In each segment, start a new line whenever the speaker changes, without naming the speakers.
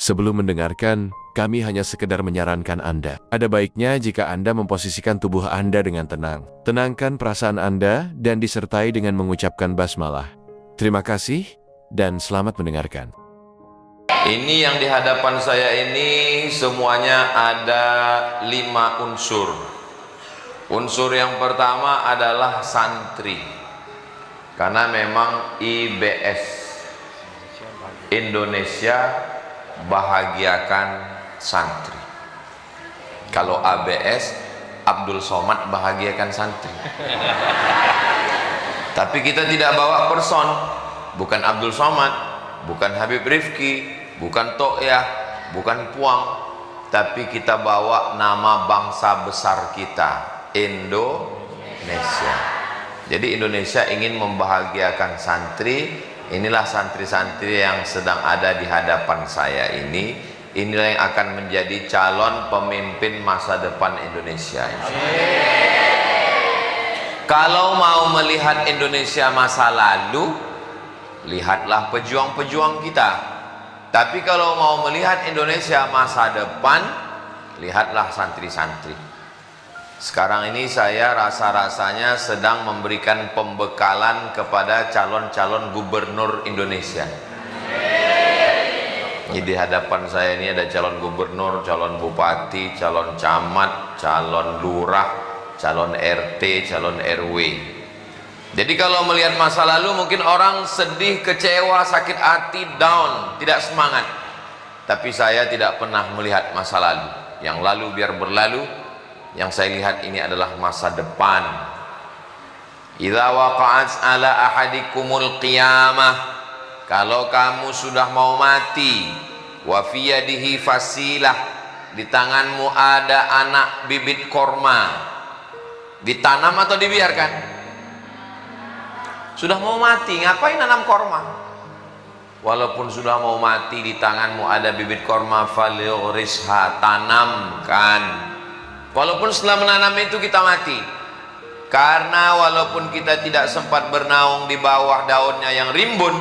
Sebelum mendengarkan, kami hanya sekedar menyarankan Anda. Ada baiknya jika Anda memposisikan tubuh Anda dengan tenang. Tenangkan perasaan Anda dan disertai dengan mengucapkan basmalah. Terima kasih dan selamat mendengarkan.
Ini yang di hadapan saya ini semuanya ada 5 unsur. Unsur yang pertama adalah santri. Karena memang IBS, Indonesia bahagiakan santri. Kalau ABS, Abdul Somad bahagiakan santri. Tapi kita tidak bawa person, bukan Abdul Somad, bukan Habib Rifki, bukan To'yah, bukan Puang, tapi kita bawa nama bangsa besar kita, Indonesia. Jadi Indonesia ingin membahagiakan santri. Inilah santri-santri yang sedang ada di hadapan saya ini. Inilah yang akan menjadi calon pemimpin masa depan Indonesia. Kalau mau melihat Indonesia masa lalu, lihatlah pejuang-pejuang kita. Tapi kalau mau melihat Indonesia masa depan, lihatlah santri-santri. Sekarang ini saya rasa-rasanya sedang memberikan pembekalan kepada calon-calon gubernur Indonesia. Ini di hadapan saya ini ada calon gubernur, calon bupati, calon camat, calon lurah, calon RT, calon RW. Jadi kalau melihat masa lalu mungkin orang sedih, kecewa, sakit hati, down, tidak semangat. Tapi saya tidak pernah melihat masa lalu. Yang lalu biar berlalu. Yang saya lihat ini adalah masa depan. Idza waqa'at ala ahadikumul qiyamah, kalau kamu sudah mau mati, wa fi yadihi fasilah, di tanganmu ada anak bibit korma, ditanam atau dibiarkan? Sudah mau mati, ngapain nanam korma? Walaupun sudah mau mati, di tanganmu ada bibit korma, falyurisha, tanamkan. Walaupun setelah menanam itu kita mati. Karena walaupun kita tidak sempat bernaung di bawah daunnya yang rimbun,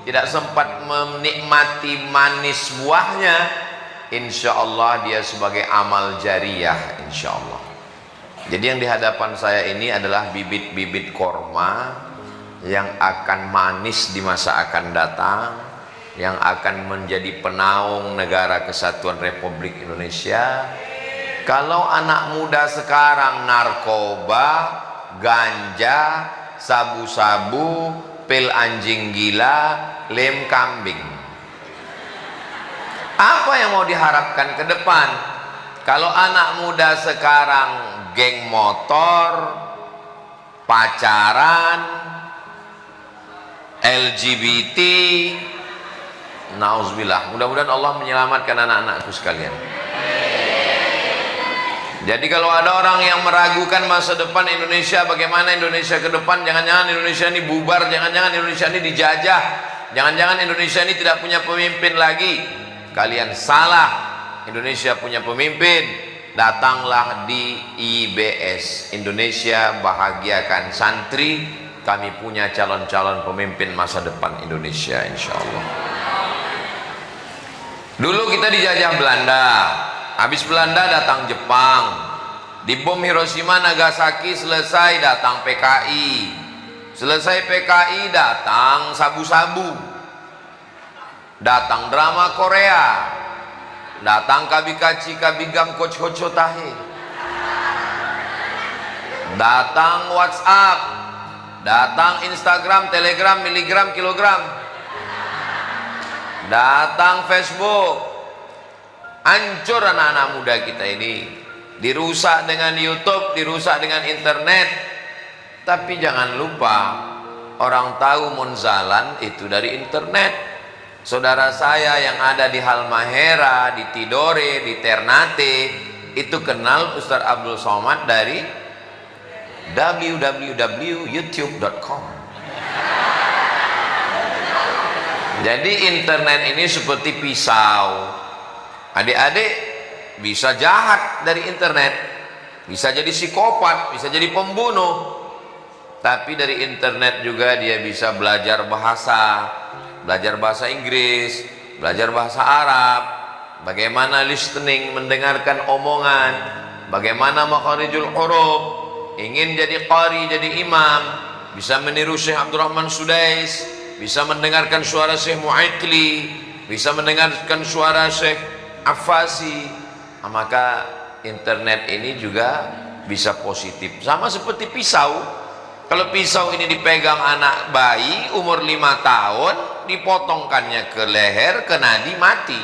tidak sempat menikmati manis buahnya, insya Allah dia sebagai amal jariyah, insya Allah. Jadi yang di hadapan saya ini adalah bibit-bibit korma yang akan manis di masa akan datang, yang akan menjadi penaung negara kesatuan Republik Indonesia. Kalau anak muda sekarang narkoba, ganja, sabu-sabu, pil anjing gila, lem kambing, apa yang mau diharapkan ke depan? Kalau anak muda sekarang geng motor, pacaran, LGBT, nauzubillah, mudah-mudahan Allah menyelamatkan anak-anakku sekalian. Jadi kalau ada orang yang meragukan masa depan Indonesia, bagaimana Indonesia ke depan, jangan-jangan Indonesia ini bubar, jangan-jangan Indonesia ini dijajah, jangan-jangan Indonesia ini tidak punya pemimpin lagi, kalian salah. Indonesia punya pemimpin. Datanglah di IBS, Indonesia bahagiakan santri. Kami punya calon-calon pemimpin masa depan Indonesia, insya Allah. Dulu kita dijajah Belanda. Habis Belanda datang Jepang, dibom Hiroshima Nagasaki, selesai datang PKI, selesai PKI datang sabu-sabu, datang drama Korea, datang kabikaci kabigam coach hochotahe, datang WhatsApp, datang Instagram, Telegram, miligram, kilogram, datang Facebook. Hancur anak-anak muda kita ini, dirusak dengan YouTube, dirusak dengan internet. Tapi jangan lupa, orang tahu Munzalan itu dari internet. Saudara saya yang ada di Halmahera, di Tidore, di Ternate, itu kenal Ustaz Abdul Somad dari www.youtube.com. Jadi internet ini seperti pisau. Adik-adik bisa jahat dari internet, bisa jadi psikopat, bisa jadi pembunuh. Tapi dari internet juga dia bisa belajar bahasa Inggris, belajar bahasa Arab, bagaimana listening, mendengarkan omongan, bagaimana makharijul huruf, ingin jadi qari, jadi imam, bisa meniru Syekh Abdurrahman Sudais, bisa mendengarkan suara Syekh Mu'aikli, bisa mendengarkan suara Syekh Affasi, maka internet ini juga bisa positif. Sama seperti pisau. Kalau pisau ini dipegang anak bayi umur 5 tahun, dipotongkannya ke leher, ke nadi, mati.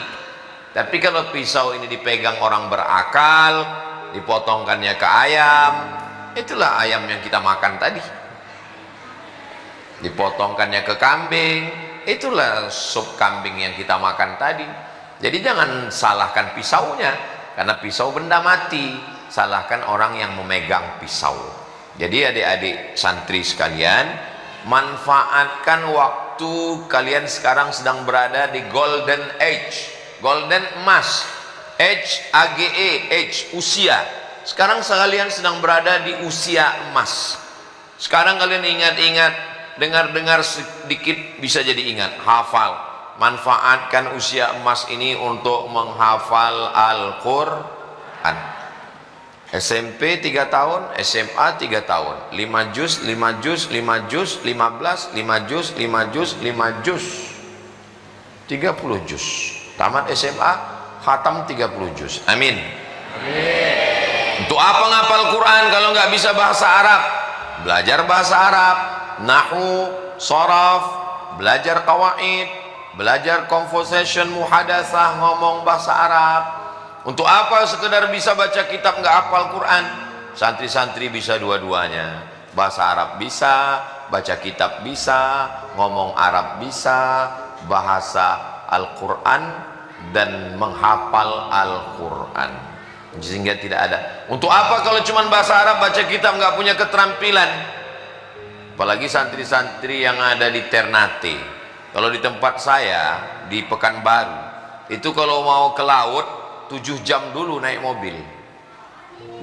Tapi kalau pisau ini dipegang orang berakal, dipotongkannya ke ayam, itulah ayam yang kita makan tadi. Dipotongkannya ke kambing, itulah sup kambing yang kita makan tadi. Jadi jangan salahkan pisaunya, karena pisau benda mati. Salahkan orang yang memegang pisau. Jadi adik-adik santri sekalian, manfaatkan waktu kalian sekarang sedang berada di golden age, golden emas, age, age, age, usia. Sekarang kalian sedang berada di usia emas. Sekarang kalian ingat-ingat, dengar-dengar sedikit bisa jadi ingat, hafal. Manfaatkan usia emas ini untuk menghafal Al-Quran. SMP 3 tahun, SMA 3 tahun, 5 juz, 5 juz, 5 juz, 15, 5 juz, 5 juz, 5 juz, 30 juz. Tamat SMA, khatam 30 juz. Amin. Amin. Untuk apa ngapal Quran kalau nggak bisa bahasa Arab? Belajar bahasa Arab, nahu, sharaf, belajar qawaid, belajar conversation, muhadatsah, ngomong bahasa Arab. Untuk apa sekedar bisa baca kitab nggak hafal Quran? Santri-santri bisa dua-duanya. Bahasa Arab bisa, baca kitab bisa, ngomong Arab bisa, bahasa Al-Quran dan menghafal Al-Quran. Sehingga tidak ada. Untuk apa kalau cuma bahasa Arab, baca kitab nggak punya keterampilan? Apalagi santri-santri yang ada di Ternate. Kalau di tempat saya di Pekanbaru, itu kalau mau ke laut 7 jam dulu naik mobil.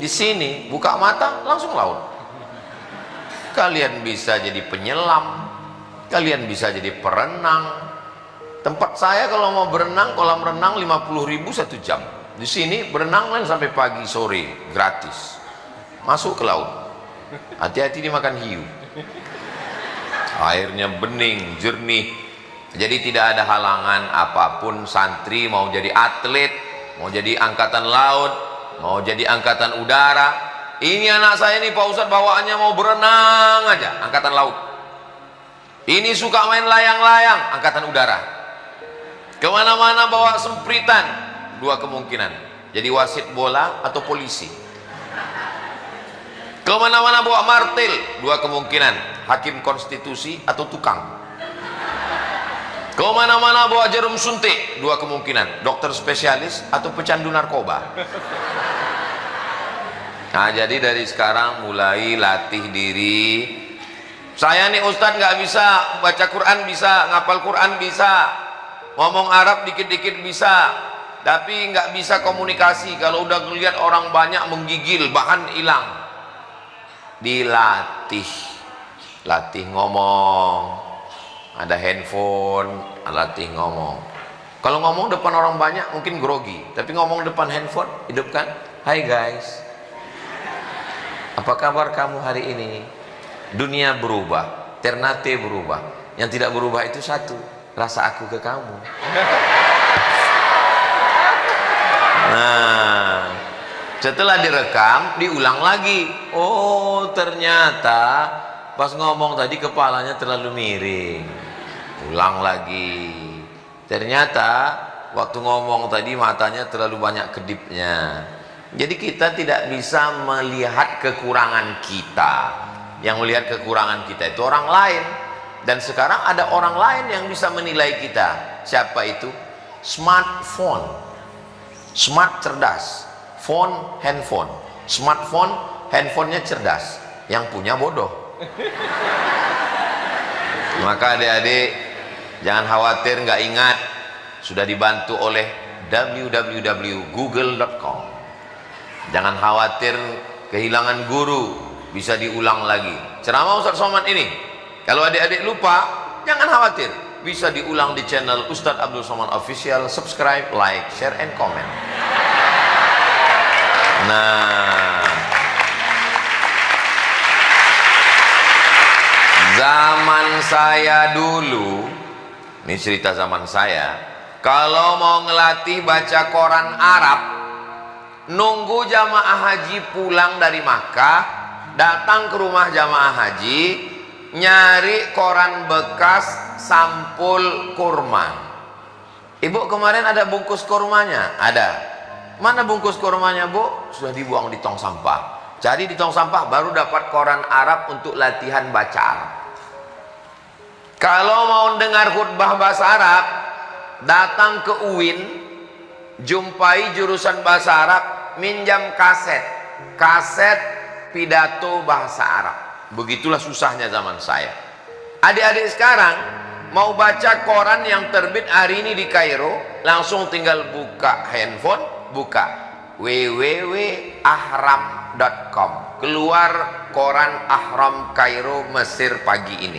Di sini buka mata langsung laut. Kalian bisa jadi penyelam, kalian bisa jadi perenang. Tempat saya kalau mau berenang, kolam renang 50.000 1 jam. Di sini berenang kan sampai pagi sore gratis. Masuk ke laut. Hati-hati dimakan hiu. Airnya bening, jernih. Jadi tidak ada halangan apapun santri mau jadi atlet, mau jadi angkatan laut, mau jadi angkatan udara. Ini anak saya nih Pak Ustadz bawaannya mau berenang aja, angkatan laut. Ini suka main layang-layang, angkatan udara. Kemana-mana bawa sempritan, 2 kemungkinan, jadi wasit bola atau polisi. Kemana-mana bawa martil, 2 kemungkinan, hakim konstitusi atau tukang. Kemana-mana bawa jarum suntik, 2 kemungkinan, dokter spesialis atau pecandu narkoba. Nah jadi dari sekarang mulai latih diri. Saya nih Ustadz nggak bisa baca Quran, bisa ngapal Quran, bisa ngomong Arab dikit-dikit bisa, tapi nggak bisa komunikasi. Kalau udah ngeliat orang banyak menggigil, bahan hilang. Dilatih, latih ngomong. Ada handphone, latih ngomong. Kalau ngomong depan orang banyak mungkin grogi, tapi ngomong depan handphone hidupkan. Hai guys, apa kabar kamu hari ini? Dunia berubah, Ternate berubah. Yang tidak berubah itu satu, rasa aku ke kamu. Nah, setelah direkam, diulang lagi. Oh, ternyata pas ngomong tadi kepalanya terlalu miring. Ulang lagi. Ternyata waktu ngomong tadi matanya terlalu banyak kedipnya. Jadi kita tidak bisa melihat kekurangan kita. Yang melihat kekurangan kita itu orang lain. Dan sekarang ada orang lain yang bisa menilai kita. Siapa itu? Smartphone. Smart cerdas. Phone, handphone. Smartphone, handphonenya cerdas. Yang punya bodoh. Maka adik-adik jangan khawatir nggak ingat, sudah dibantu oleh www.google.com. Jangan khawatir kehilangan guru, bisa diulang lagi. Ceramah Ustaz Somad ini, kalau adik-adik lupa, jangan khawatir, bisa diulang di channel Ustadz Abdul Somad Official. Subscribe, like, share, and comment. Nah, zaman saya dulu, ini cerita zaman saya, kalau mau ngelatih baca koran Arab, nunggu jamaah haji pulang dari Makkah, datang ke rumah jamaah haji, nyari koran bekas sampul kurma. Ibu, kemarin ada bungkus kurmanya? Ada. Mana bungkus kurmanya, Bu? Sudah dibuang di tong sampah. Cari di tong sampah, baru dapat koran Arab untuk latihan baca Arab. Kalau mau dengar khutbah bahasa Arab, datang ke UIN, jumpai jurusan bahasa Arab, minjam kaset pidato bahasa Arab. Begitulah susahnya zaman saya. Adik-adik sekarang mau baca koran yang terbit hari ini di Kairo, langsung tinggal buka handphone, buka www.ahram.com, keluar koran Ahram Kairo Mesir pagi ini.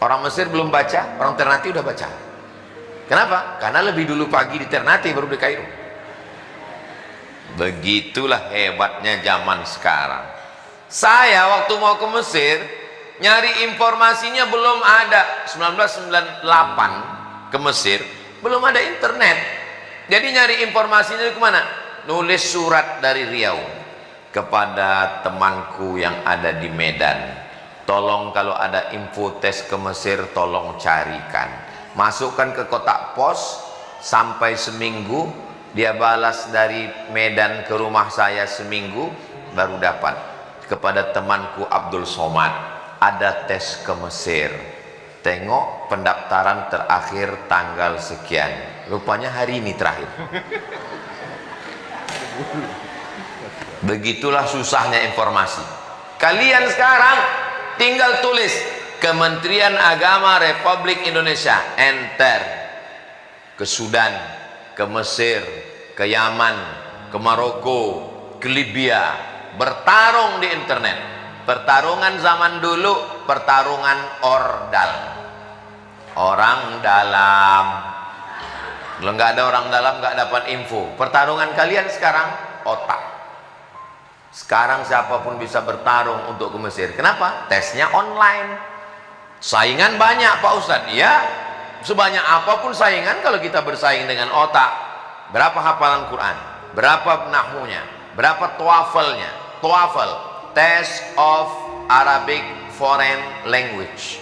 Orang Mesir belum baca, orang Ternate udah baca. Kenapa? Karena lebih dulu pagi di Ternate baru di Kairo. Begitulah hebatnya zaman sekarang. Saya waktu mau ke Mesir, nyari informasinya belum ada. 1998 ke Mesir, belum ada internet. Jadi nyari informasinya dari kemana? Nulis surat dari Riau kepada temanku yang ada di Medan. Tolong kalau ada info tes ke Mesir, tolong carikan. Masukkan ke kotak pos, sampai seminggu. Dia balas dari Medan ke rumah saya seminggu, baru dapat. Kepada temanku Abdul Somad, ada tes ke Mesir. Tengok pendaftaran terakhir tanggal sekian. Rupanya hari ini terakhir. Begitulah susahnya informasi. Kalian sekarang tinggal tulis Kementerian Agama Republik Indonesia, enter. Ke Sudan, ke Mesir, ke Yaman, ke Maroko, ke Libya, bertarung di internet. Pertarungan zaman dulu, pertarungan ordal, orang dalam. Kalau nggak ada orang dalam, nggak dapat info. Pertarungan kalian sekarang otak. Sekarang siapapun bisa bertarung untuk ke Mesir. Kenapa? Tesnya online. Saingan banyak, Pak Ustadz. Ya, sebanyak apapun saingan, kalau kita bersaing dengan otak. Berapa hafalan Quran? Berapa nahmunya? Berapa TOEFL-nya? TOEFL, Test of Arabic Foreign Language.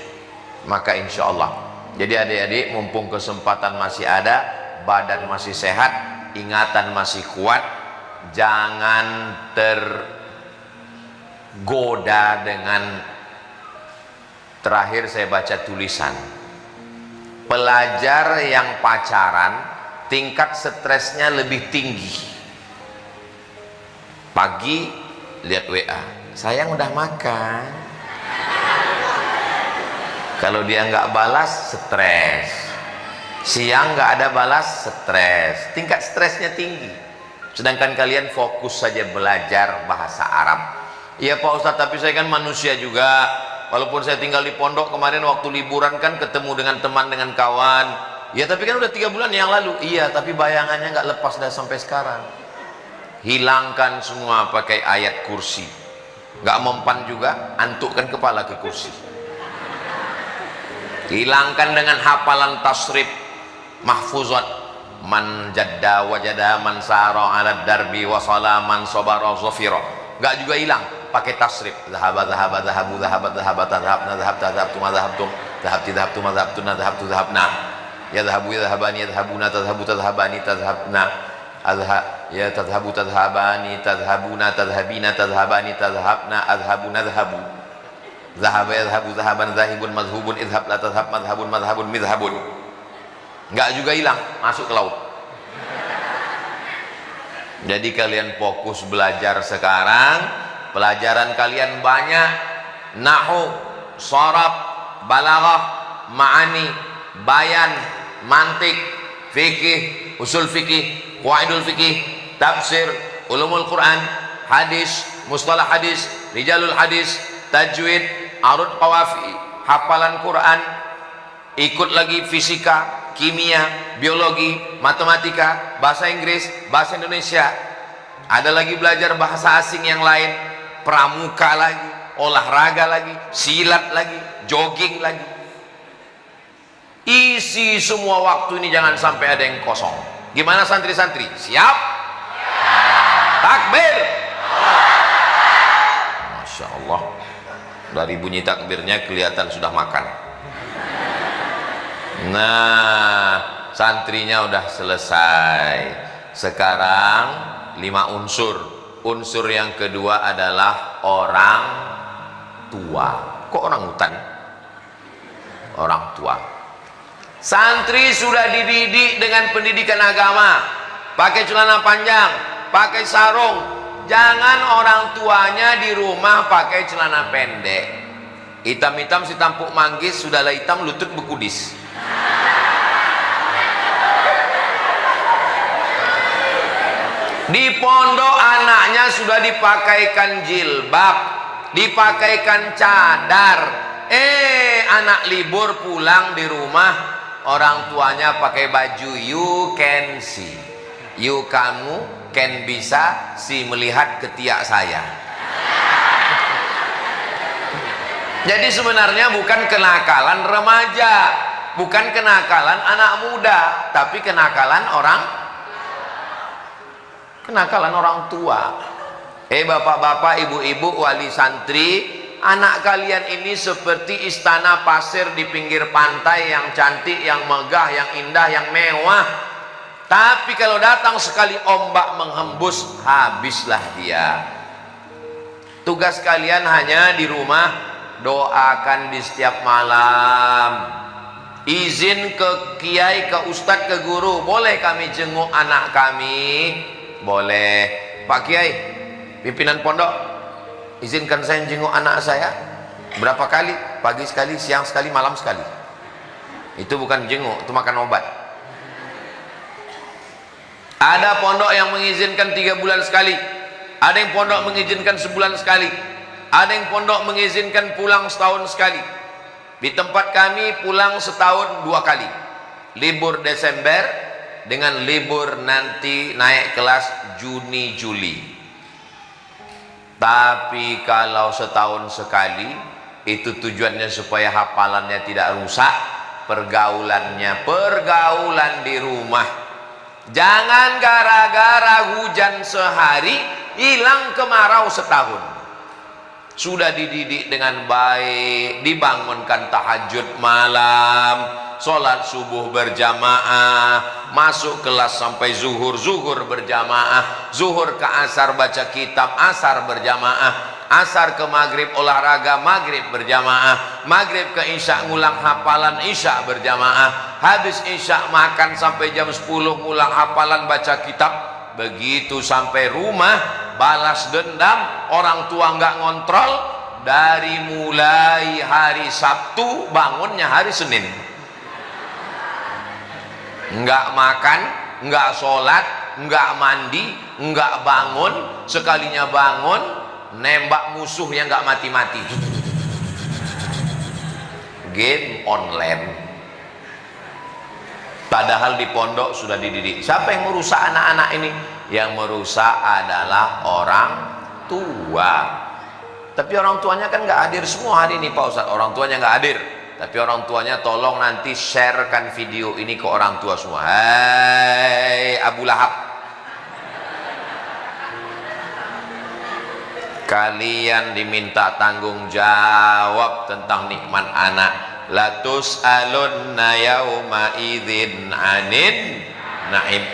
Maka insya Allah. Jadi adik-adik, mumpung kesempatan masih ada, badan masih sehat, ingatan masih kuat, jangan tergoda dengan, terakhir saya baca tulisan, pelajar yang pacaran tingkat stresnya lebih tinggi. Pagi lihat WA, sayang udah makan. Kalau dia nggak balas, stres. Siang nggak ada balas, stres. Tingkat stresnya tinggi. Sedangkan kalian fokus saja belajar bahasa Arab. Iya Pak Ustadz, tapi saya kan manusia juga. Walaupun saya tinggal di pondok, kemarin waktu liburan kan ketemu dengan teman, dengan kawan. Ya tapi kan udah 3 bulan yang lalu. Iya, tapi bayangannya nggak lepas dah sampai sekarang. Hilangkan semua pakai ayat kursi. Nggak mempan juga, antukkan kepala ke kursi. Hilangkan dengan hafalan tasrif mahfuzat. Man jadda wajada man sara ala darbi wasala man sobara zafira. Nggak juga hilang, pakai tasrif. Zahaba zahaba zahabu zahabat zahabat zahabna zahabta zahabtum zahabtum zahabti zahabtum zahabtuna zahabtu zahabna. Ya zahabu ya zahabani ya zahabuna tazhabu tazhabani tazhabna. Ya tazhabu tazhabani tazhabuna tazhabina tazhabani tazhabna azhabuna zahabu. Zahaba ya zahabu zahaban zahibun mazhubun idhab la tazhab mazhabun mazhabun midhabun. Enggak juga hilang, masuk ke laut. Jadi kalian fokus belajar sekarang. Pelajaran kalian banyak: nahwu, sharaf, balaghah, ma'ani, bayan, mantik, fikih, usul fikih, qawaidul fikih, tafsir, ulumul Quran, hadis, mustalah hadis, rijalul hadis, tajwid, arud qawafi, hafalan Quran, ikut lagi fisika, kimia, biologi, matematika, bahasa Inggris, bahasa Indonesia. Ada lagi belajar bahasa asing yang lain, pramuka lagi, olahraga lagi, silat lagi, jogging lagi. Isi semua waktu ini, jangan sampai ada yang kosong. Gimana santri-santri? Siap? Takbir. Masya Allah, dari bunyi takbirnya kelihatan sudah makan. Nah, santrinya udah selesai. Sekarang 5 unsur. Unsur yang kedua adalah orang tua. Kok orang hutan? Orang tua. Santri sudah dididik dengan pendidikan agama, pakai celana panjang, pakai sarung. Jangan orang tuanya di rumah pakai celana pendek. Hitam-hitam si tampuk manggis, sudahlah hitam lutut bekudis. Di pondok anaknya sudah dipakaikan jilbab, dipakaikan cadar. Anak libur pulang di rumah, orang tuanya pakai baju you can see, you kamu can bisa si melihat ketiak saya. Jadi sebenarnya bukan kenakalan remaja, bukan kenakalan anak muda, tapi kenakalan orang tua. Bapak-bapak, ibu-ibu, wali santri, anak kalian ini seperti istana pasir di pinggir pantai yang cantik, yang megah, yang indah, yang mewah. Tapi kalau datang sekali ombak menghembus, habislah dia. Tugas kalian hanya di rumah, doakan di setiap malam. Izin ke kiai, ke ustadz, ke guru, boleh kami jenguk anak kami? Boleh. Pak Kiai, pimpinan pondok, izinkan saya jenguk anak saya. Berapa kali? Pagi sekali, siang sekali, malam sekali. Itu bukan jenguk, itu makan obat. Ada pondok yang mengizinkan 3 bulan sekali, ada yang pondok mengizinkan sebulan sekali, ada yang pondok mengizinkan pulang setahun sekali. Di tempat kami pulang setahun 2 kali, libur Desember dengan libur nanti naik kelas Juni Juli. Tapi kalau setahun sekali, itu tujuannya supaya hafalannya tidak rusak, pergaulan di rumah. Jangan gara-gara hujan sehari hilang kemarau setahun. Sudah dididik dengan baik, dibangunkan tahajud malam, sholat subuh berjamaah, masuk kelas sampai zuhur, zuhur berjamaah, zuhur ke asar baca kitab, asar berjamaah, asar ke maghrib olahraga, maghrib berjamaah, maghrib ke isya ngulang hafalan, isya berjamaah, habis isya makan sampai jam 10 ngulang hafalan baca kitab. Begitu sampai rumah balas dendam, orang tua nggak ngontrol, dari mulai hari Sabtu bangunnya hari Senin. Nggak makan, nggak sholat, nggak mandi, nggak bangun. Sekalinya bangun, nembak musuh yang nggak mati-mati. Game online. Padahal di pondok sudah dididik. Siapa yang merusak anak-anak ini? Yang merusak adalah orang tua. Tapi orang tuanya kan nggak hadir semua hari ini Pak Ustadz. Orang tuanya nggak hadir. Tapi orang tuanya tolong nanti sharekan video ini ke orang tua semua. Hai Abu Lahab, kalian diminta tanggung jawab tentang nikmat anak. La tus'alunna yauma idzin 'anin na'im.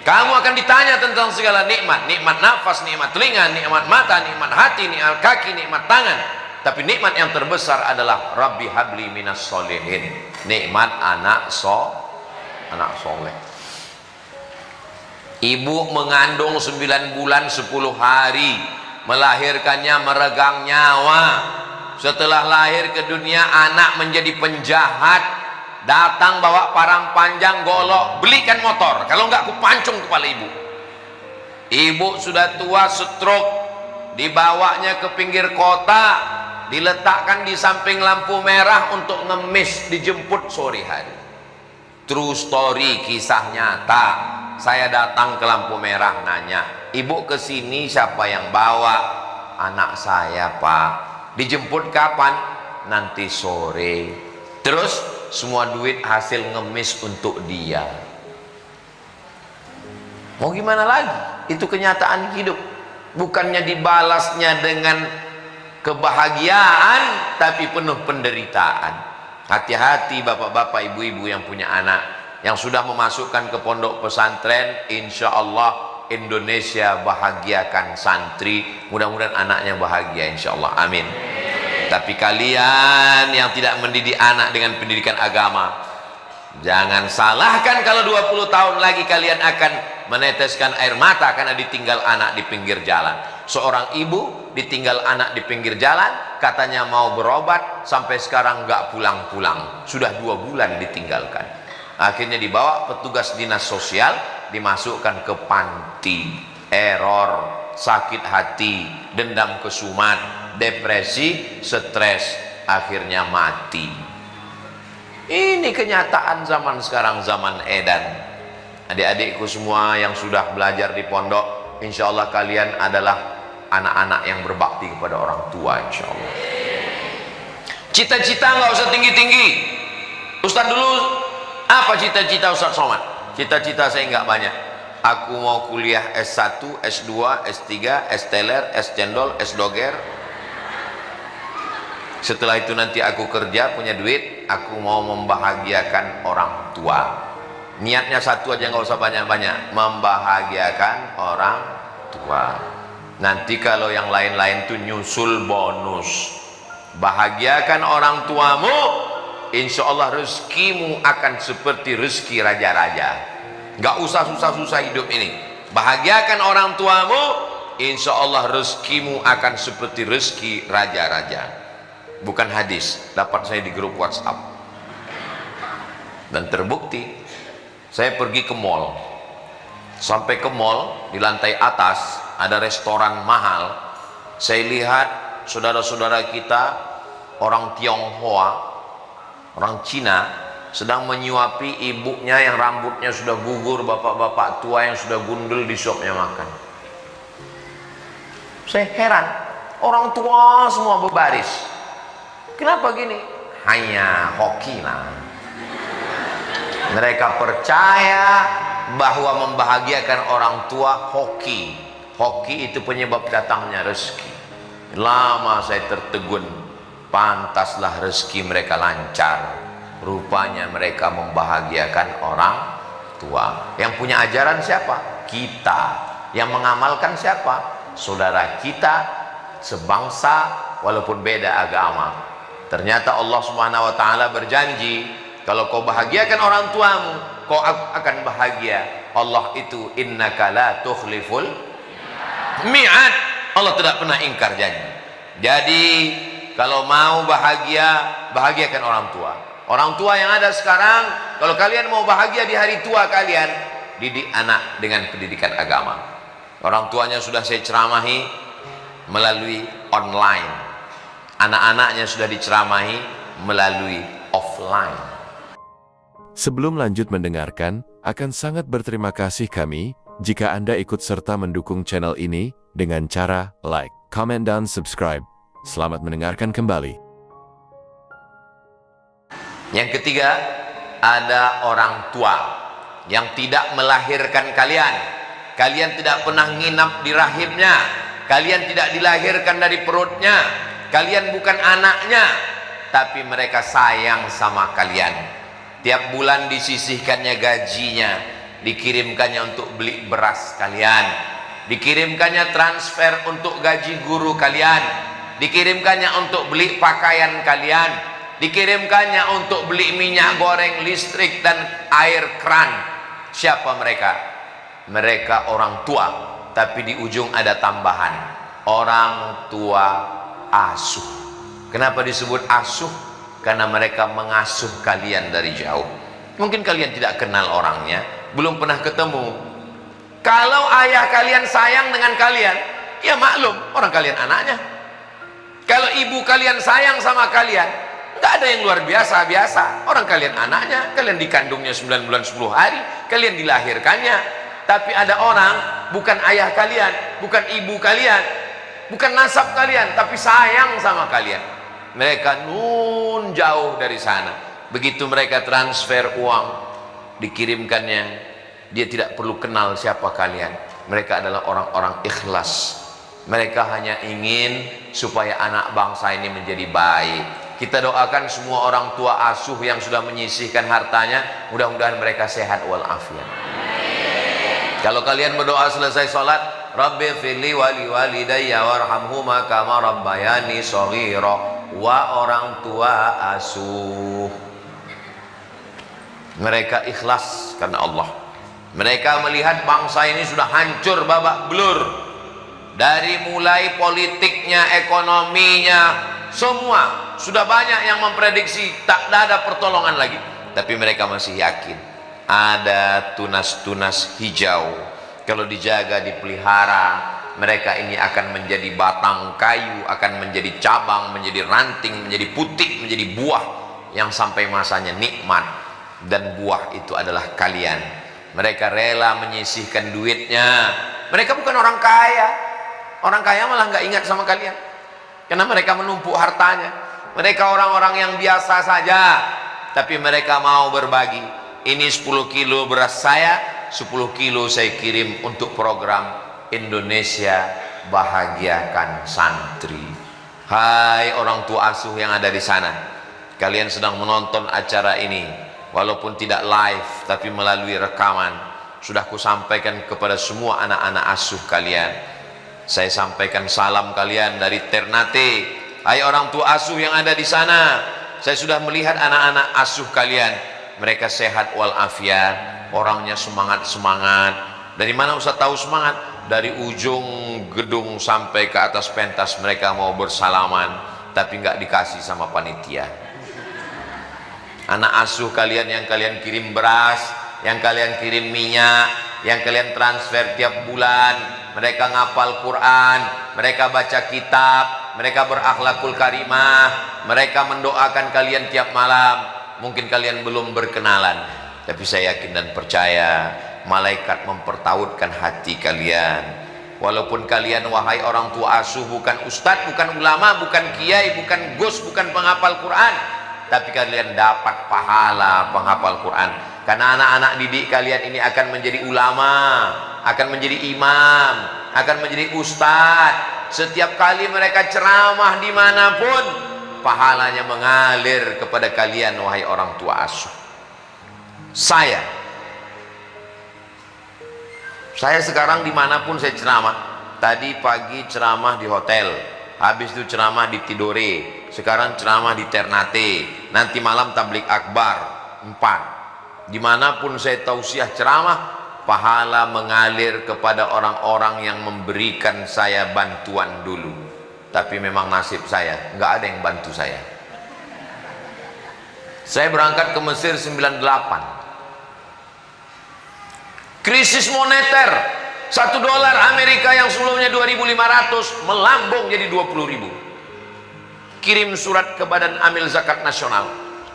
Kamu akan ditanya tentang segala nikmat, nikmat nafas, nikmat telinga, nikmat mata, nikmat hati, nikmat kaki, nikmat tangan. Tapi nikmat yang terbesar adalah Rabbi habli minas solihin, nikmat anak soleh. Ibu mengandung 9 bulan 10 hari, melahirkannya meregang nyawa. Setelah lahir ke dunia, anak menjadi penjahat, datang bawa parang panjang golok, belikan motor, kalau enggak aku pancung kepala ibu. Ibu sudah tua, stroke, dibawanya ke pinggir kota, diletakkan di samping lampu merah untuk ngemis dijemput sore hari. True story, kisah nyata. Saya datang ke lampu merah nanya, ibu kesini siapa yang bawa? Anak saya pak. Dijemput kapan? Nanti sore. Terus semua duit hasil ngemis untuk dia. Mau gimana lagi? Itu kenyataan hidup. Bukannya dibalasnya dengan kebahagiaan, tapi penuh penderitaan. Hati-hati bapak-bapak, ibu-ibu yang punya anak, yang sudah memasukkan ke pondok pesantren. Insya Allah Indonesia bahagiakan santri. Mudah-mudahan anaknya bahagia, insya Allah, amin. Tapi kalian yang tidak mendidik anak dengan pendidikan agama, jangan salahkan kalau 20 tahun lagi kalian akan meneteskan air mata karena ditinggal anak di pinggir jalan. Seorang ibu ditinggal anak di pinggir jalan, katanya mau berobat, sampai sekarang nggak pulang-pulang. Sudah 2 bulan ditinggalkan. Akhirnya dibawa petugas dinas sosial, dimasukkan ke panti. Error, sakit hati, dendam kesumat, depresi, stres, akhirnya mati. Ini kenyataan zaman sekarang, zaman edan. Adik-adikku semua yang sudah belajar di pondok, insya Allah kalian adalah anak-anak yang berbakti kepada orang tua, insya Allah. Cita-cita nggak usah tinggi-tinggi. Ustaz dulu, apa cita-cita Ustaz Somad? Cita-cita saya nggak banyak. Aku mau kuliah S1, S2, S3, S teler, S cendol, S doger. Setelah itu nanti aku kerja, punya duit, aku mau membahagiakan orang tua. Niatnya satu aja, nggak usah banyak-banyak, membahagiakan orang tua. Nanti kalau yang lain-lain tuh nyusul bonus. Bahagiakan orang tuamu, insya Allah rezekimu akan seperti rezeki raja-raja. Nggak usah susah-susah hidup ini. Bahagiakan orang tuamu, insya Allah rezekimu akan seperti rezeki raja-raja. Bukan hadis, dapat saya di grup WhatsApp. Dan terbukti. Saya pergi ke mall. Sampai ke mall, di lantai atas ada restoran mahal. Saya lihat saudara-saudara kita, orang Tionghoa, orang Cina, sedang menyuapi ibunya yang rambutnya sudah gugur, bapak-bapak tua yang sudah gundul disuapnya makan. Saya heran, orang tua semua berbaris. Kenapa gini? Hanya hoki lah. Mereka percaya bahwa membahagiakan orang tua hoki. Hoki itu penyebab datangnya rezeki. Lama saya tertegun, pantaslah rezeki mereka lancar. Rupanya mereka membahagiakan orang tua. Yang punya ajaran siapa? Kita. Yang mengamalkan siapa? Saudara kita, sebangsa, walaupun beda agama. Ternyata Allah Subhanahu wa taala berjanji, kalau kau bahagiakan orang tuamu, kau akan bahagia. Allah itu innaka la tukhliful mi'ad. Allah tidak pernah ingkar janji. Jadi kalau mau bahagia, bahagiakan orang tua. Orang tua yang ada sekarang, kalau kalian mau bahagia di hari tua kalian, didik anak dengan pendidikan agama. Orang tuanya sudah saya ceramahi melalui online. Anak-anaknya sudah diceramahi melalui offline.
Sebelum lanjut mendengarkan, akan sangat berterima kasih kami jika Anda ikut serta mendukung channel ini dengan cara like, comment, dan subscribe. Selamat mendengarkan kembali.
Yang ketiga, ada orang tua yang tidak melahirkan kalian. Kalian tidak pernah nginap di rahimnya. Kalian tidak dilahirkan dari perutnya. Kalian bukan anaknya, tapi mereka sayang sama kalian. Tiap bulan disisihkannya gajinya, dikirimkannya untuk beli beras kalian, dikirimkannya transfer untuk gaji guru kalian, dikirimkannya untuk beli pakaian kalian, dikirimkannya untuk beli minyak goreng, listrik, dan air kran. Siapa mereka? Mereka orang tua, tapi di ujung ada tambahan, orang tua asuh. Kenapa disebut asuh? Karena mereka mengasuh kalian dari jauh. Mungkin kalian tidak kenal orangnya, belum pernah ketemu. Kalau ayah kalian sayang dengan kalian, ya maklum, orang kalian anaknya. Kalau ibu kalian sayang sama kalian, nggak ada yang luar biasa. Orang kalian anaknya, kalian dikandungnya 9 bulan 10 hari, kalian dilahirkannya. Tapi ada orang bukan ayah kalian, bukan ibu kalian, bukan nasab kalian, tapi sayang sama kalian. Mereka jauh dari sana. Begitu mereka transfer uang, dikirimkannya, dia tidak perlu kenal siapa kalian. Mereka adalah orang-orang ikhlas. Mereka hanya ingin supaya anak bangsa ini menjadi baik. Kita doakan semua orang tua asuh yang sudah menyisihkan hartanya, mudah-mudahan mereka sehat walafiat. Kalau kalian berdoa selesai sholat, Rabbi fili wali walidayya warhamhuma kama rabbayani shaghira. Wa orang tua asuh, mereka ikhlas karena Allah. Mereka melihat bangsa ini sudah hancur babak belur, dari mulai politiknya, ekonominya, semua sudah banyak yang memprediksi tak ada pertolongan lagi. Tapi mereka masih yakin ada tunas-tunas hijau, kalau dijaga, dipelihara, mereka ini akan menjadi batang kayu, akan menjadi cabang, menjadi ranting, menjadi putih, menjadi buah yang sampai masanya nikmat. Dan buah itu adalah kalian. Mereka rela menyisihkan duitnya. Mereka bukan orang kaya. Orang kaya malah nggak ingat sama kalian, karena mereka menumpuk hartanya. Mereka orang-orang yang biasa saja, tapi mereka mau berbagi. Ini 10 kilo beras saya, 10 kilo saya kirim untuk program Indonesia bahagiakan santri. Hai orang tua asuh yang ada di sana, kalian sedang menonton acara ini, walaupun tidak live tapi melalui rekaman. Sudah kusampaikan kepada semua anak-anak asuh kalian. Saya sampaikan salam kalian dari Ternate. Hai orang tua asuh yang ada di sana, saya sudah melihat anak-anak asuh kalian. Mereka sehat walafiat, orangnya semangat-semangat. Dari mana Ustaz tahu semangat? Dari ujung gedung sampai ke atas pentas mereka mau bersalaman, tapi nggak dikasih sama panitia. Anak asuh kalian yang kalian kirim beras, yang kalian kirim minyak, yang kalian transfer tiap bulan, mereka ngapal Quran, mereka baca kitab, mereka berakhlakul karimah, mereka mendoakan kalian tiap malam. Mungkin kalian belum berkenalan, tapi saya yakin dan percaya malaikat mempertautkan hati kalian. Walaupun kalian wahai orang tua asuh bukan ustadz, bukan ulama, bukan kiai, bukan gus, bukan penghafal Quran, tapi kalian dapat pahala penghafal Quran. Karena anak-anak didik kalian ini akan menjadi ulama, akan menjadi imam, akan menjadi ustadz. Setiap kali mereka ceramah dimanapun, pahalanya mengalir kepada kalian wahai orang tua asuh. Saya sekarang dimanapun saya ceramah. Tadi pagi ceramah di hotel, habis itu ceramah di Tidore, sekarang ceramah di Ternate, nanti malam tablik akbar 4. Dimanapun saya tausiah ceramah, pahala mengalir kepada orang-orang yang memberikan saya bantuan dulu. Tapi memang nasib saya, nggak ada yang bantu saya. Saya berangkat ke Mesir 98. Krisis moneter, 1 dolar Amerika yang sebelumnya 2.500 melambung jadi 20.000. Kirim surat ke Badan Amil Zakat Nasional,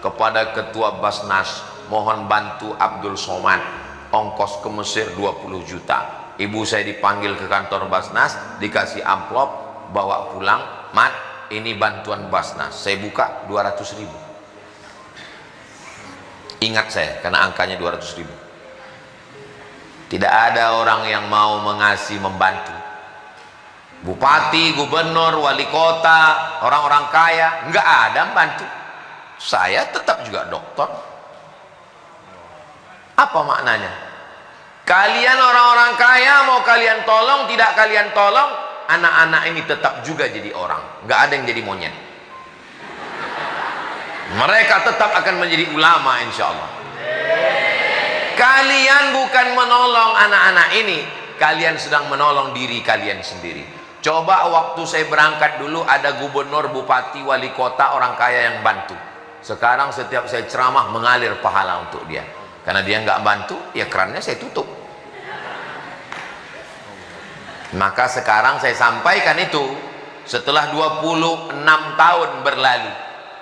kepada Ketua Basnas, mohon bantu Abdul Somad, ongkos ke Mesir 20 juta. Ibu saya dipanggil ke kantor Basnas, dikasih amplop, bawa pulang, Mat, ini bantuan Basnas. Saya buka 200.000. Ingat saya, karena angkanya 200.000. Tidak ada orang yang mau mengasih, membantu. Bupati, gubernur, wali kota, orang-orang kaya, nggak ada membantu. Saya tetap juga dokter. Apa maknanya? Kalian orang-orang kaya, mau kalian tolong, tidak kalian tolong, anak-anak ini tetap juga jadi orang. Nggak ada yang jadi monyet. Mereka tetap akan menjadi ulama insya Allah. Kalian bukan menolong anak-anak ini, kalian sedang menolong diri kalian sendiri. Coba waktu saya berangkat dulu ada gubernur, bupati, wali kota, orang kaya yang bantu. Sekarang setiap saya ceramah mengalir pahala untuk dia. Karena dia nggak bantu, ya kerannya saya tutup. Maka sekarang saya sampaikan itu, setelah 26 tahun berlalu.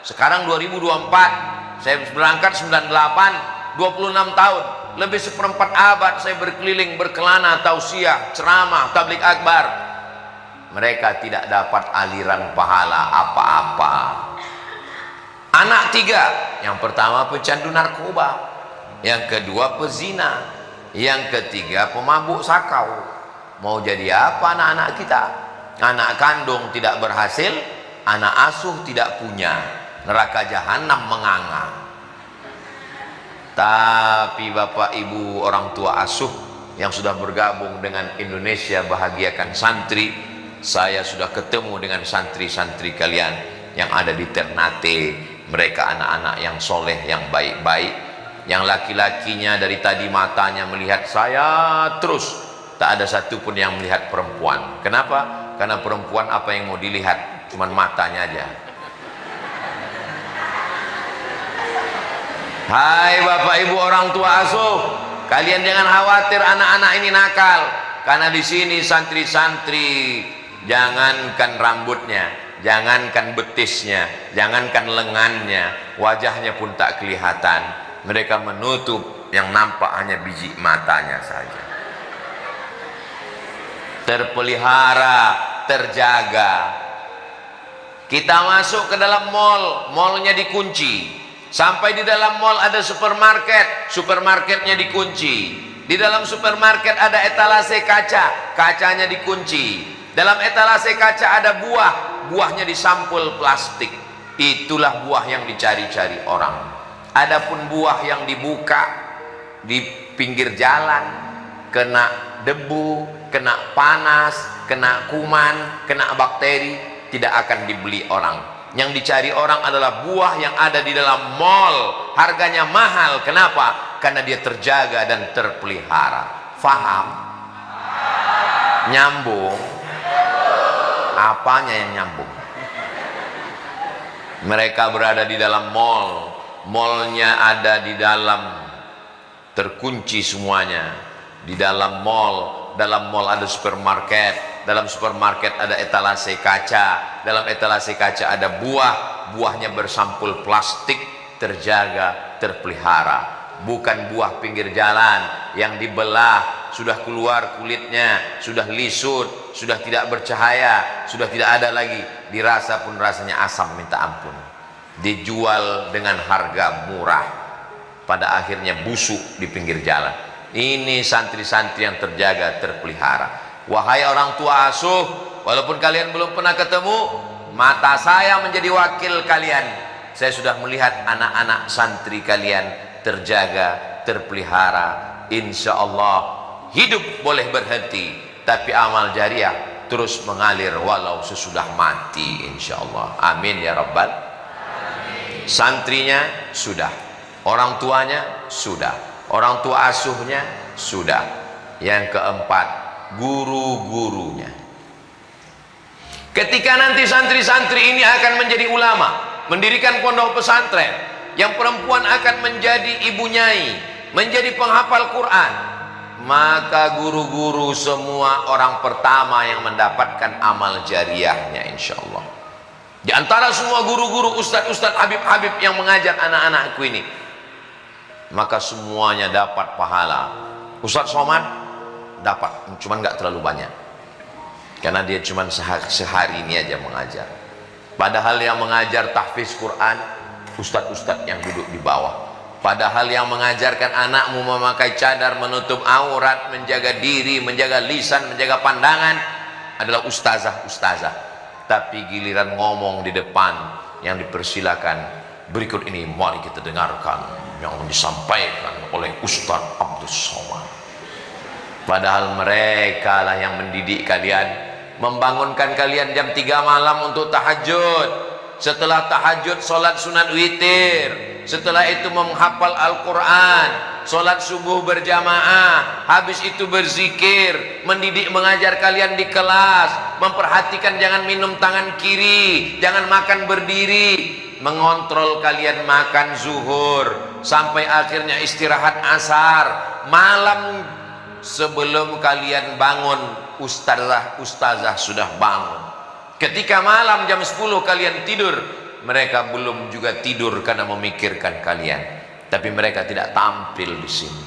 Sekarang 2024, saya berangkat 98, 26 tahun, lebih seperempat abad saya berkeliling, berkelana, tausiah, ceramah, tablik akbar. Mereka tidak dapat aliran pahala apa-apa. Anak 3, yang pertama pecandu narkoba, yang kedua pezina, yang ketiga pemabuk sakau. Mau jadi apa anak-anak kita? Anak kandung tidak berhasil, anak asuh tidak punya, neraka jahanam menganga. Tapi Bapak Ibu orang tua asuh yang sudah bergabung dengan Indonesia Bahagiakan Santri, saya sudah ketemu dengan santri-santri kalian yang ada di Ternate. Mereka anak-anak yang soleh, yang baik-baik, yang laki-lakinya dari tadi matanya melihat saya terus, tak ada satupun yang melihat perempuan. Kenapa? Karena perempuan apa yang mau dilihat? Cuman matanya aja. Hai Bapak Ibu orang tua asuh, kalian jangan khawatir anak-anak ini nakal, karena di sini santri-santri, jangankan rambutnya, jangankan betisnya, jangankan lengannya, wajahnya pun tak kelihatan. Mereka menutup, yang nampak hanya biji matanya saja. Terpelihara, terjaga. Kita masuk ke dalam mall, mallnya dikunci. Sampai di dalam mall ada supermarket, supermarketnya dikunci. Di dalam supermarket ada etalase kaca, kacanya dikunci. Dalam etalase kaca ada buah, buahnya disampul plastik. Itulah buah yang dicari-cari orang. Adapun buah yang dibuka di pinggir jalan, kena debu, kena panas, kena kuman, kena bakteri, tidak akan dibeli orang. Yang dicari orang adalah buah yang ada di dalam mall, harganya mahal. Kenapa? Karena dia terjaga dan terpelihara. Faham? Nyambung? Apanya yang nyambung? Mereka berada di dalam mall, mallnya ada di dalam, terkunci semuanya. Di dalam mall ada supermarket, dalam supermarket ada etalase kaca, dalam etalase kaca ada buah, buahnya bersampul plastik, terjaga, terpelihara. Bukan buah pinggir jalan yang dibelah, sudah keluar kulitnya, sudah lisut, sudah tidak bercahaya, sudah tidak ada lagi, dirasa pun rasanya asam minta ampun, dijual dengan harga murah, pada akhirnya busuk di pinggir jalan. Ini santri-santri yang terjaga, terpelihara. Wahai orang tua asuh, walaupun kalian belum pernah ketemu, mata saya menjadi wakil kalian. Saya sudah melihat anak-anak santri kalian terjaga, terpelihara. Insya Allah hidup boleh berhenti, tapi amal jariah terus mengalir walau sesudah mati, insya Allah. Amin ya Rabbal. Santrinya sudah, orang tuanya sudah, orang tua asuhnya sudah. Yang keempat, guru-gurunya. Ketika nanti santri-santri ini akan menjadi ulama, mendirikan pondok pesantren, yang perempuan akan menjadi ibu nyai, menjadi penghafal Quran, maka guru-guru semua orang pertama yang mendapatkan amal jariahnya, insya Allah. Di antara semua guru-guru, ustadz-ustadz, habib-habib yang mengajar anak-anakku ini, maka semuanya dapat pahala. Ustadz Somad dapat, cuman nggak terlalu banyak, karena dia cuman sehari ini aja mengajar. Padahal yang mengajar tahfiz Quran ustadz-ustadz yang duduk di bawah. Padahal yang mengajarkan anakmu memakai cadar, menutup aurat, menjaga diri, menjaga lisan, menjaga pandangan adalah ustazah-ustazah. Tapi giliran ngomong di depan, yang dipersilakan berikut ini, mari kita dengarkan yang disampaikan oleh Ustadz Abdus Somad. Padahal mereka lah yang mendidik kalian, membangunkan kalian jam 3 malam untuk tahajud. Setelah tahajud sholat sunat witir, setelah itu menghafal Al-Quran, sholat subuh berjamaah, habis itu berzikir, mendidik mengajar kalian di kelas, memperhatikan jangan minum tangan kiri, jangan makan berdiri, mengontrol kalian makan zuhur, sampai akhirnya istirahat asar. Malam sebelum kalian bangun, ustazah sudah bangun. Ketika malam jam 10 kalian tidur, mereka belum juga tidur karena memikirkan kalian. Tapi mereka tidak tampil di sini.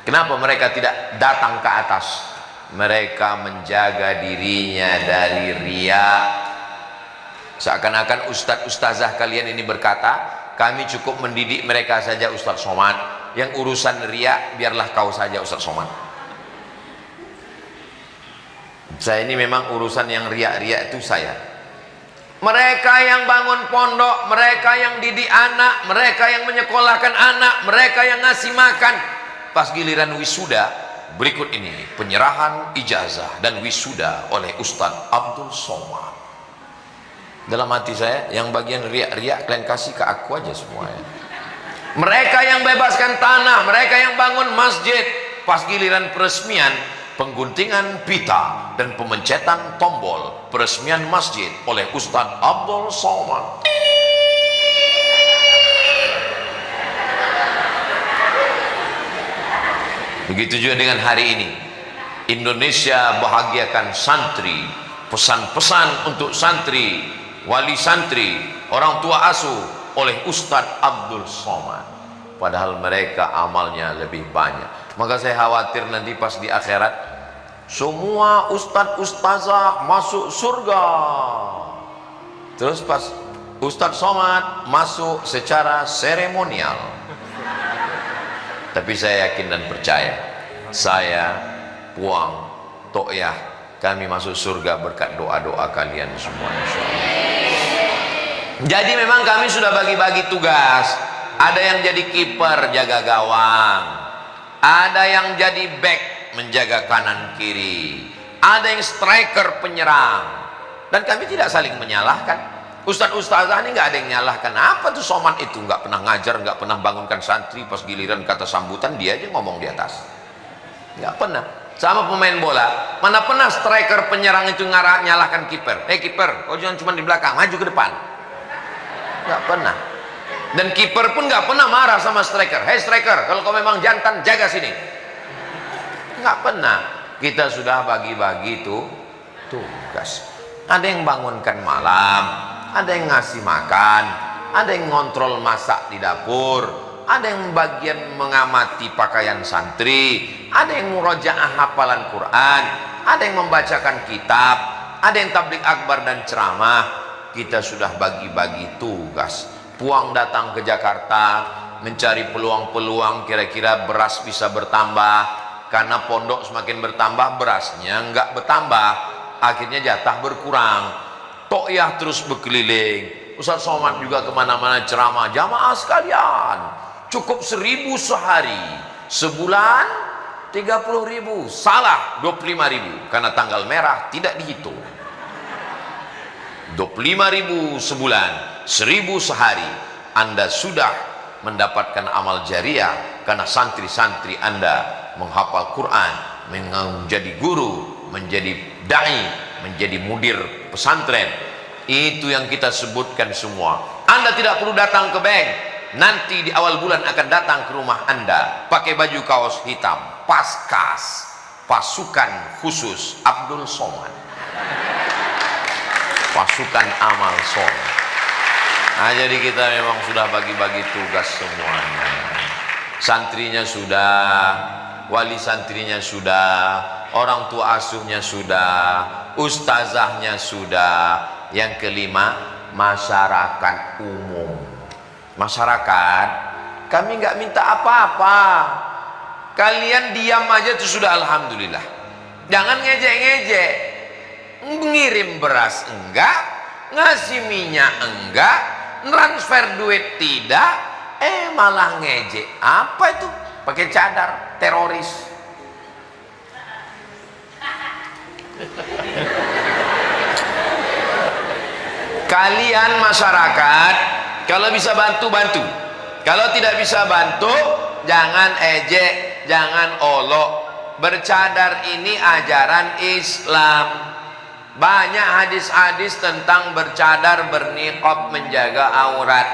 Kenapa mereka tidak datang ke atas? Mereka menjaga dirinya dari riya. Seakan-akan ustadz ustazah kalian ini berkata, kami cukup mendidik mereka saja Ustadz Somad, yang urusan riya biarlah kau saja Ustadz Somad. Saya ini memang urusan yang riya-riya itu saya. Mereka yang bangun pondok, mereka yang didik anak, mereka yang menyekolahkan anak, mereka yang ngasih makan. Pas giliran wisuda, berikut ini penyerahan ijazah dan wisuda oleh Ustadz Abdul Somad. Dalam hati saya, yang bagian riak-riak kalian kasih ke aku aja semuanya. Mereka yang bebaskan tanah, mereka yang bangun masjid. Pas giliran peresmian, pengguntingan pita dan pemencetan tombol peresmian masjid oleh Ustadz Abdul Somad. Begitu juga dengan hari ini. Indonesia bahagiakan santri, pesan-pesan untuk santri, wali santri, orang tua asuh oleh Ustadz Abdul Somad. Padahal mereka amalnya lebih banyak. Maka saya khawatir nanti pas di akhirat semua ustadz ustazah masuk surga, terus pas Ustadz Somad masuk secara seremonial. Tapi saya yakin dan percaya, saya, Puang, Tokyah, kami masuk surga berkat doa-doa kalian semua, insyaallah. Jadi memang kami sudah bagi-bagi tugas. Ada yang jadi kiper jaga gawang, ada yang jadi back menjaga kanan kiri, ada yang striker penyerang. Dan kami tidak saling menyalahkan. Ustadz ustazah ini nggak ada yang nyalahkan. Apa tuh Somad itu nggak pernah ngajar, nggak pernah bangunkan santri, pas giliran kata sambutan dia aja ngomong di atas. Nggak pernah. Sama pemain bola, mana pernah striker penyerang itu nyalahkan kiper. Kiper, kau jangan cuma di belakang, maju ke depan. Nggak pernah. Dan kiper pun nggak pernah marah sama striker. Striker, kalau kau memang jantan jaga sini. Nggak pernah. Kita sudah bagi-bagi itu tugas. Ada yang bangunkan malam, ada yang ngasih makan, ada yang ngontrol masak di dapur, ada yang bagian mengamati pakaian santri, ada yang murojaah hafalan Quran, ada yang membacakan kitab, ada yang tabligh akbar dan ceramah. Kita sudah bagi-bagi tugas. Puang datang ke Jakarta mencari peluang-peluang kira-kira beras bisa bertambah, karena pondok semakin bertambah berasnya nggak bertambah, akhirnya jatah berkurang. Tokyah terus berkeliling, Ustadz Somad juga kemana-mana ceramah. Jamaah sekalian, cukup 1.000 sehari, sebulan 30.000, salah 25.000 karena tanggal merah tidak dihitung. 25.000 sebulan, 1.000 sehari, Anda sudah mendapatkan amal jariah karena santri-santri Anda menghafal Quran, menjadi guru, menjadi dai, menjadi mudir pesantren. Itu yang kita sebutkan semua. Anda tidak perlu datang ke bank. Nanti di awal bulan akan datang ke rumah Anda pakai baju kaos hitam, Paskas, pasukan khusus Abdul Somad, pasukan amal soleh. Nah, jadi kita memang sudah bagi-bagi tugas semuanya. Santrinya sudah, wali santrinya sudah, orang tua asuhnya sudah, ustazahnya sudah. Yang kelima, masyarakat umum. Masyarakat, kami nggak minta apa-apa. Kalian diam aja itu sudah alhamdulillah. Jangan ngejek-ngejek. Ngirim beras enggak, ngasih minyak enggak, transfer duit tidak, malah ngejek. Apa itu? Pakai cadar, teroris. Kalian masyarakat, kalau bisa bantu-bantu. Kalau tidak bisa bantu, jangan ejek, jangan olok. Bercadar ini ajaran Islam. Banyak hadis-hadis tentang bercadar, berniqab, menjaga aurat.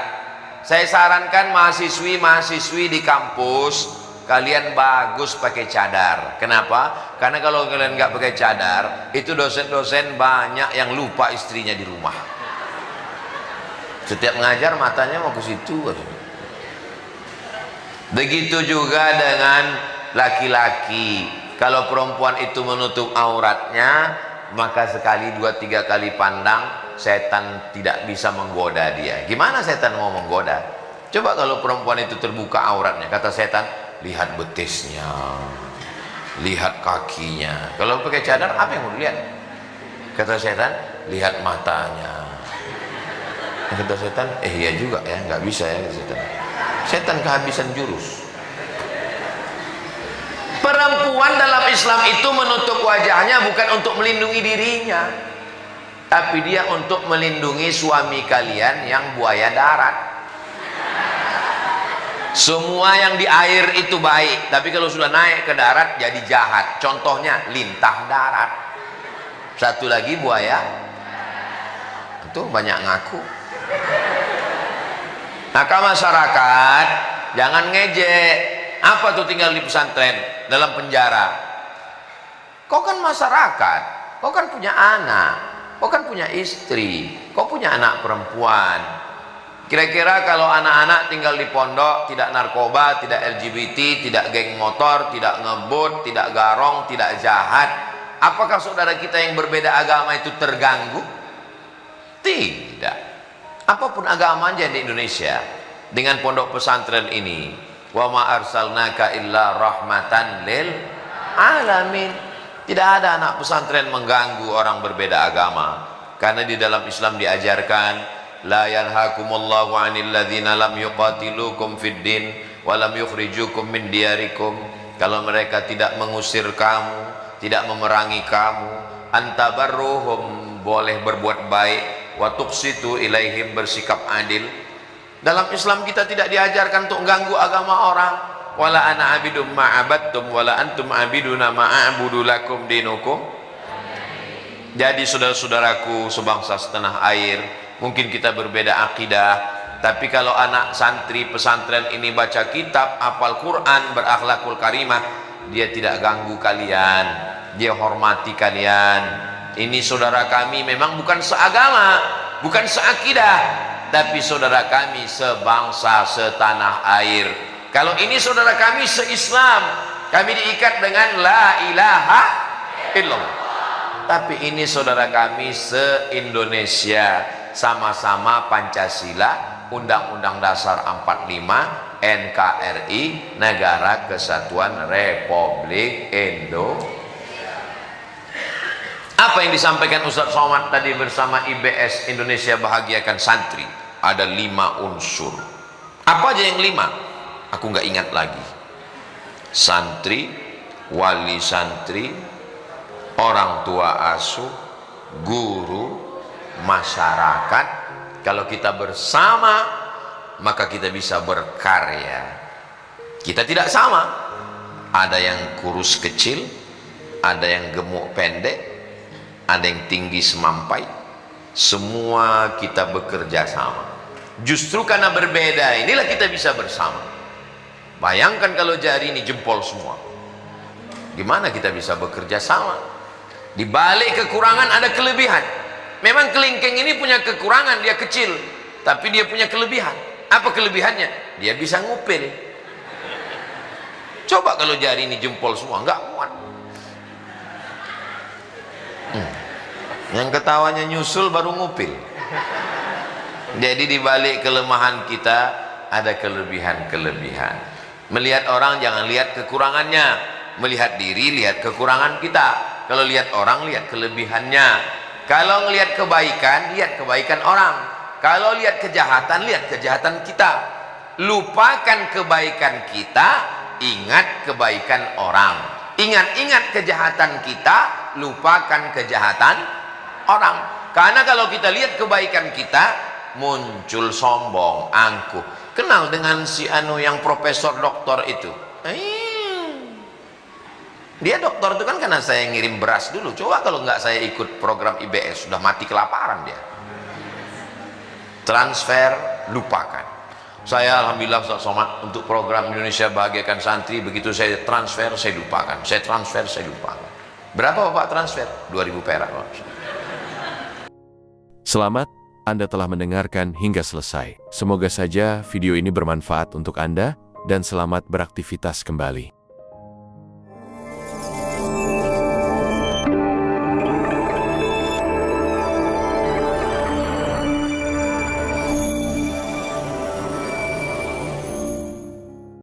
Saya sarankan mahasiswi-mahasiswi di kampus, kalian bagus pakai cadar. Kenapa? Karena kalau kalian nggak pakai cadar, itu dosen-dosen banyak yang lupa istrinya di rumah. Setiap ngajar matanya mau ke situ. Begitu juga dengan laki-laki. Kalau perempuan itu menutup auratnya, maka sekali, dua, tiga kali pandang, setan tidak bisa menggoda dia. Gimana setan mau menggoda? Coba kalau perempuan itu terbuka auratnya, kata setan, lihat betisnya, lihat kakinya. Kalau pakai cadar, apa yang mau dilihat? Kata setan, lihat matanya. Kata setan, iya juga ya, nggak bisa ya, kata setan. Setan kehabisan jurus. Perempuan dalam Islam itu menutup wajahnya bukan untuk melindungi dirinya, tapi dia untuk melindungi suami kalian yang buaya darat. Semua yang di air itu baik, tapi kalau sudah naik ke darat jadi jahat. Contohnya lintah darat. Satu lagi buaya. Itu banyak ngaku. Maka masyarakat jangan ngejek. Apa tuh tinggal di pesantren, dalam penjara? Kau kan masyarakat, kau kan punya anak, kau kan punya istri, kau punya anak perempuan. Kira-kira kalau anak-anak tinggal di pondok, tidak narkoba, tidak LGBT, tidak geng motor, tidak ngebut, tidak garong, tidak jahat, apakah saudara kita yang berbeda agama itu terganggu? Tidak. Apapun agamanya di Indonesia, dengan pondok pesantren ini, wa ma arsalnaka illa rahmatan lil alamin. Tidak ada anak pesantren mengganggu orang berbeda agama, karena di dalam Islam diajarkan, la yanhakumullahu 'anil ladzina lam yuqatilukum fid din wa lam yukhrijukum min diyarikum. Kalau mereka tidak mengusir kamu, tidak memerangi kamu, antabarruhum, boleh berbuat baik, wa tuqsitu ilaihim, bersikap adil. Dalam Islam kita tidak diajarkan untuk ganggu agama orang. Wala ana abidum ma'abadtum wala antum abiduna ma'abudu lakum dinukum. Jadi saudara-saudaraku sebangsa setanah air, mungkin kita berbeda akidah, tapi kalau anak santri pesantren ini baca kitab, hafal Quran, berakhlakul karimah, dia tidak ganggu kalian, dia hormati kalian. Ini saudara kami memang bukan seagama, bukan seakidah, tapi saudara kami sebangsa setanah air. Kalau ini saudara kami se-Islam, kami diikat dengan la ilaha illallah. Tapi ini saudara kami se-Indonesia, sama-sama Pancasila, Undang-Undang Dasar 45, NKRI, Negara Kesatuan Republik Indonesia. Apa yang disampaikan Ustaz Somad tadi bersama IBS Indonesia Bahagiakan Santri? Ada 5 unsur. Apa aja yang 5? Aku nggak ingat lagi. Santri, wali santri, orang tua asuh, guru, masyarakat. Kalau kita bersama, maka kita bisa berkarya. Kita tidak sama. Ada yang kurus kecil, ada yang gemuk pendek, ada yang tinggi semampai. Semua kita bekerja sama. Justru karena berbeda inilah kita bisa bersama. Bayangkan kalau jari ini jempol semua, gimana kita bisa bekerja sama? Di balik kekurangan ada kelebihan. Memang kelingking ini punya kekurangan, dia kecil, tapi dia punya kelebihan. Apa kelebihannya? Dia bisa ngupil. Coba kalau jari ini jempol semua, nggak muat. Yang ketawanya nyusul baru ngupil. Jadi di balik kelemahan kita ada kelebihan-kelebihan. Melihat orang jangan lihat kekurangannya, melihat diri lihat kekurangan kita. Kalau lihat orang lihat kelebihannya. Kalau melihat kebaikan lihat kebaikan orang. Kalau lihat kejahatan lihat kejahatan kita. Lupakan kebaikan kita, ingat kebaikan orang. Ingat-ingat kejahatan kita, lupakan kejahatan orang. Karena kalau kita lihat kebaikan kita, muncul sombong, angkuh. Kenal dengan si anu yang profesor doktor itu? Dia doktor itu kan karena saya ngirim beras dulu. Coba kalau nggak saya ikut program IBS, sudah mati kelaparan dia. Transfer, lupakan. Saya alhamdulillah Ustaz Somad untuk program Indonesia Bahagiakan Santri, begitu saya transfer saya lupakan. Saya transfer saya lupakan. Berapa Bapak transfer? 2.000 perak.
Selamat, Anda telah mendengarkan hingga selesai. Semoga saja video ini bermanfaat untuk Anda dan selamat beraktivitas kembali.